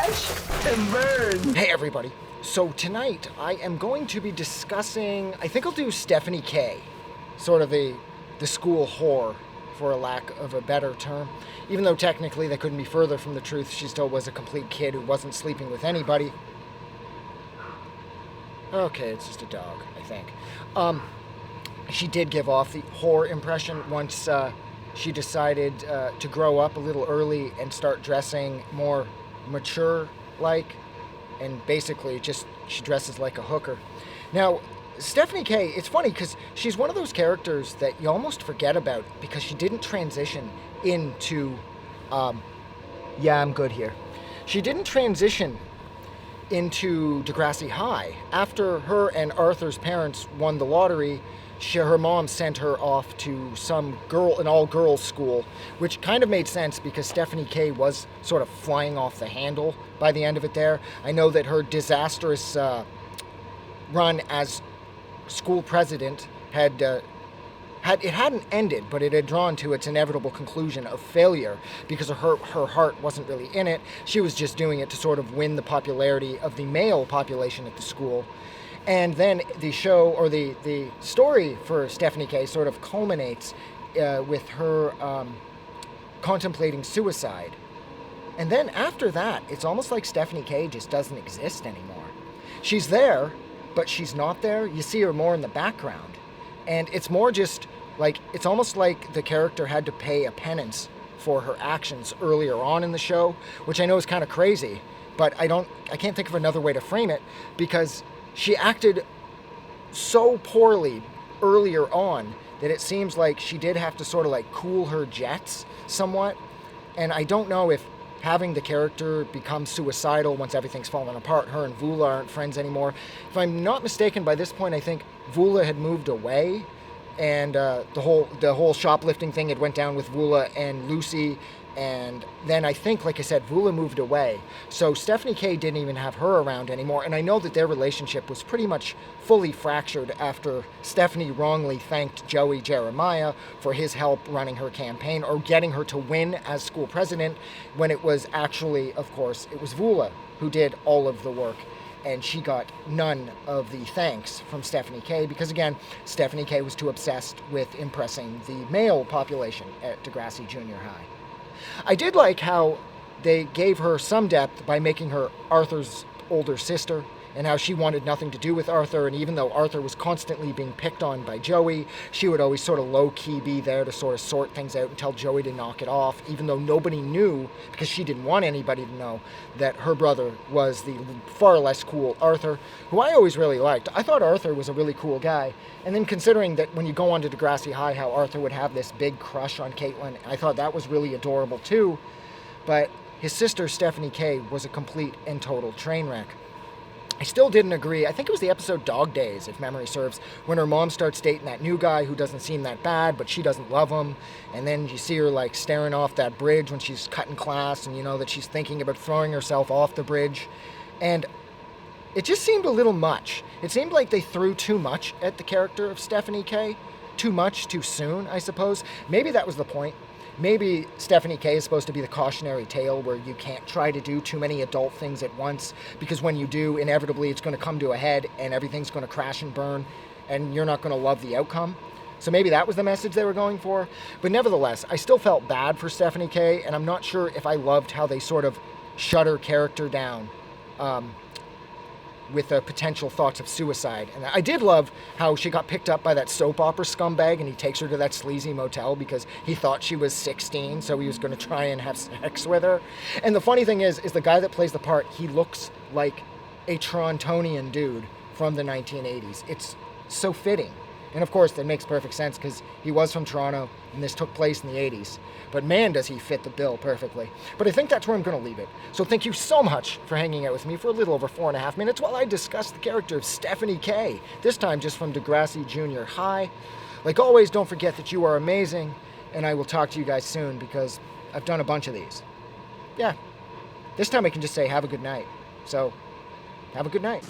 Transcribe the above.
crash and burn. Hey everybody. So tonight I am going to be discussing, I think I'll do Stephanie Kaye, sort of the school whore, for a lack of a better term. Even though technically that couldn't be further from the truth, she still was a complete kid who wasn't sleeping with anybody. Okay, it's just a dog, I think. She did give off the whore impression once she decided to grow up a little early and start dressing more mature-like, and basically just she dresses like a hooker. Now, Stephanie Kaye, it's funny because she's one of those characters that you almost forget about because she didn't transition into, yeah, I'm good here. She didn't transition into Degrassi High. After her and Arthur's parents won the lottery, her mom sent her off to some an all-girls school, which kind of made sense because Stephanie Kaye was sort of flying off the handle by the end of it there. I know that her disastrous run as school president it hadn't ended, but it had drawn to its inevitable conclusion of failure because her heart wasn't really in it. She was just doing it to sort of win the popularity of the male population at the school. And then the show, or the story for Stephanie Kaye sort of culminates with her contemplating suicide. And then after that, it's almost like Stephanie Kaye just doesn't exist anymore. She's there, but she's not there. You see her more in the background. And it's more just like, it's almost like the character had to pay a penance for her actions earlier on in the show, which I know is kind of crazy, but I can't think of another way to frame it, because she acted so poorly earlier on that it seems like she did have to sort of like cool her jets somewhat. And I don't know if having the character become suicidal once everything's fallen apart, her and Vula aren't friends anymore. If I'm not mistaken, by this point I think Vula had moved away, and the whole shoplifting thing had went down with Vula and Lucy, and then I think, like I said, Vula moved away. So Stephanie Kaye didn't even have her around anymore, and I know that their relationship was pretty much fully fractured after Stephanie wrongly thanked Joey Jeremiah for his help running her campaign, or getting her to win as school president, when it was actually, of course, it was Vula who did all of the work. And she got none of the thanks from Stephanie Kaye because, again, Stephanie Kaye was too obsessed with impressing the male population at Degrassi Junior High. I did like how they gave her some depth by making her Arthur's older sister, and how she wanted nothing to do with Arthur, and even though Arthur was constantly being picked on by Joey, she would always sort of low-key be there to sort of sort things out and tell Joey to knock it off, even though nobody knew, because she didn't want anybody to know, that her brother was the far less cool Arthur, who I always really liked. I thought Arthur was a really cool guy, and then considering that when you go on to Degrassi High, how Arthur would have this big crush on Caitlin, I thought that was really adorable too, but his sister Stephanie Kaye was a complete and total train wreck. I still didn't agree. I think it was the episode Dog Days, if memory serves, when her mom starts dating that new guy who doesn't seem that bad, but she doesn't love him. And then you see her like staring off that bridge when she's cutting class, and you know that she's thinking about throwing herself off the bridge. And it just seemed a little much. It seemed like they threw too much at the character of Stephanie Kaye. Too much, too soon, I suppose. Maybe that was the point. Maybe Stephanie Kaye is supposed to be the cautionary tale where you can't try to do too many adult things at once, because when you do, inevitably it's going to come to a head and everything's going to crash and burn and you're not going to love the outcome. So maybe that was the message they were going for. But nevertheless, I still felt bad for Stephanie Kaye, and I'm not sure if I loved how they sort of shut her character down with potential thoughts of suicide. And I did love how she got picked up by that soap opera scumbag, and he takes her to that sleazy motel because he thought she was 16, so he was going to try and have sex with her. And the funny thing is the guy that plays the part, he looks like a Torontonian dude from the 1980s. It's so fitting. And of course, that makes perfect sense because he was from Toronto and this took place in the 80s. But man, does he fit the bill perfectly. But I think that's where I'm going to leave it. So thank you so much for hanging out with me for a little over 4.5 minutes while I discuss the character of Stephanie Kaye, this time just from Degrassi Junior High. Like always, don't forget that you are amazing, and I will talk to you guys soon because I've done a bunch of these. Yeah, this time I can just say have a good night. So, have a good night.